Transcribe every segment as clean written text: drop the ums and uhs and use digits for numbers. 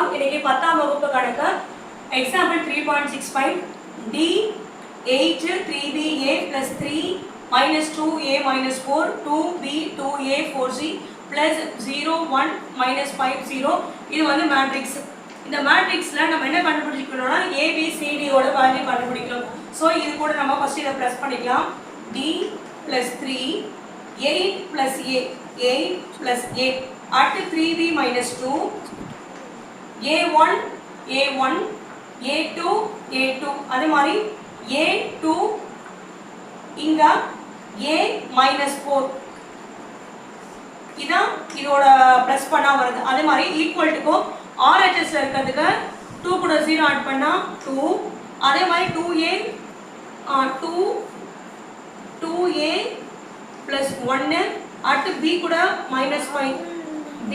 பார்க்கலாம். இன்னைக்கு 10ஆம் வகுப்பு கணக்கு example 3.65 d 8 3ba plus 3 minus 2a minus 4 2b 2a 4c plus 0 1 minus 5 0 இது வந்து மேட்ரிக்ஸ். இந்த மேட்ரிக்ஸ்ல நம்ம என்ன கண்டுபிடிக்கணும்னா abcd ஓட வேல்யூ கண்டுபிடிக்கணும். சோ இது கூட நம்ம ஃபர்ஸ்ட் இத பிளஸ் பண்ணிக்கலாம். d plus 3 8 plus a 8 plus a at 3b minus 2 a1 a1 a2 a2 அதே மாதிரி a2 இங்க a minus 4 இதான் இதோட பிளஸ் பண்ணா வருது. அதே மாதிரி ஈக்குவல் டு RHS ல இருக்கிறதுக்கு 2 கூட 0 ஆட் பண்ணா 2 அதே மாதிரி 2a plus 1 at b கூட minus 5 b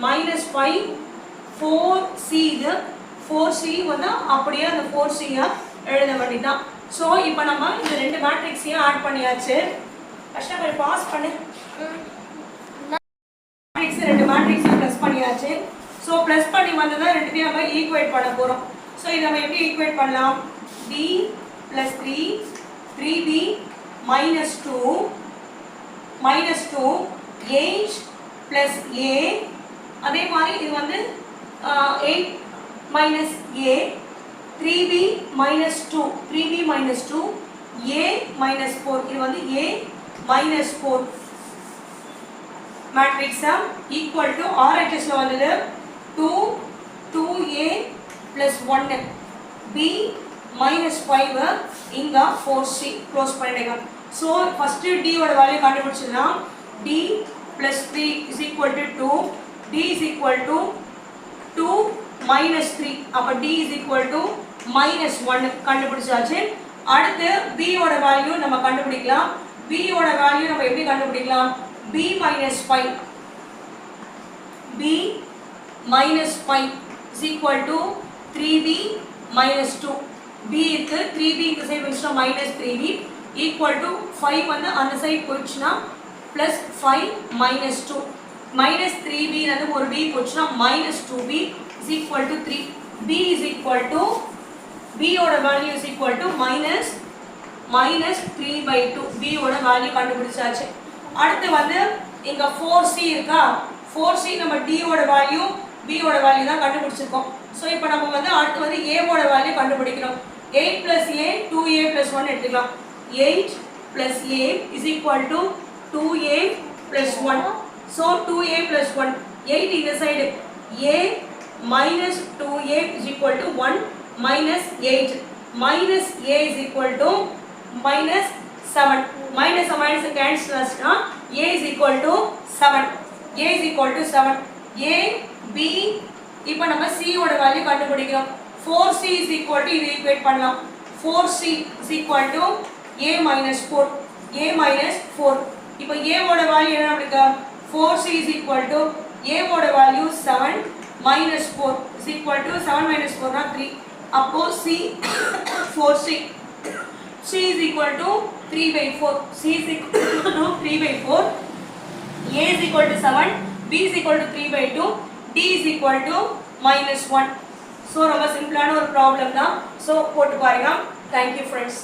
minus 5 4c இது 4c வந்து அப்படியே அந்த 4c எழுத வேண்டியதுதான். ஸோ இப்போ நம்ம இந்த ரெண்டு மேட்ரிக்ஸையும் ஆட் பண்ணியாச்சு. ஃபர்ஸ்ட் கொஞ்சம் பாஸ் பண்ணு. ரெண்டு மேட்ரிக்ஸையும் ப்ளஸ் பண்ணியாச்சு. ஸோ ப்ளஸ் பண்ணி வந்ததை ரெண்டுத்தையும் நம்ம ஈக்குவேட் பண்ண போகிறோம். ஸோ இதை நம்ம எப்படி ஈக்குவேட் பண்ணலாம்? d plus 3 3b minus 2 8 plus a அதே மாதிரி இது வந்து 8 minus a 3b minus 2 3b minus 2 a minus 4 இது வந்து a minus 4 matrix equal to RHS ல வந்தது 2a plus 1 b minus 5 இங்க 4c க்ளோஸ் பண்ணிடுங்க. ஸோ ஃபர்ஸ்ட் d ஓட வேல்யூ கண்டுபிடிச்சிடலாம். d plus 3 is equal to 2 d is equal to 2 minus 3 அப்ப d is equal to minus 1 கண்டுபிடிச்சாச்சு. அடுத்து b ஓட வேல்யூ நம்ம கண்டுபிடிக்கலாம். b ஓட வேல்யூ நம்ம எப்படி கண்டுபிடிக்கலாம்? b minus 5 b minus 5 is equal to 3b minus 2 b இருக்கு 3b இந்த சைடு வந்துச்சுனா minus 3b equal to 5 வந்து அந்த சைடு போச்சுனா plus 5 minus 2 minus 3b வந்து ஒரு b போச்சுனா minus 2b is equal to 3 b is equal to b ஓட value is equal to minus 3/2 b ஓட வேல்யூ கண்டுபிடிச்சாச்சு. அடுத்து வந்து இங்க 4c இருக்கா 4c நம்ம d ஓட வேல்யூ b ஓட வேல்யூ தான் கண்டுபிடிச்சிருக்கோம். சோ இப்போ நம்ம வந்து அடுத்து வந்து a ஓட வேல்யூ கண்டுபிடிக்கணும். 8 plus a 2a plus 1 எடுத்துக்கலாம். 8 plus a is equal to 2a plus 1. So 2a plus 1 8 இந்த side a minus 2a is equal to 1 minus 8 minus a is equal to minus 7 minus a minus cancel ஆச்சுனா a is equal to 7 a is equal to 7 a b இப்போ நம்ம c ஓட value கண்டுபிடிக்கிறோம். 4c is equal to இது equate பண்ணலாம். 4c is equal to a minus 4 a minus 4 இப்போ a ஓட value என்ன நமக்கு 4c is equal to a ஓட value 7 minus 4 is equal to 7 minus 4 னா 3 அப்போ c 4c c is equal to 3/4 c is equal to 3/4 a is equal to 7 b is equal to 3/2 d is equal to minus 1. So ரொம்ப சிம்பிளான ஒரு problem தான். So போட்டு பாருங்க. Thank you friends.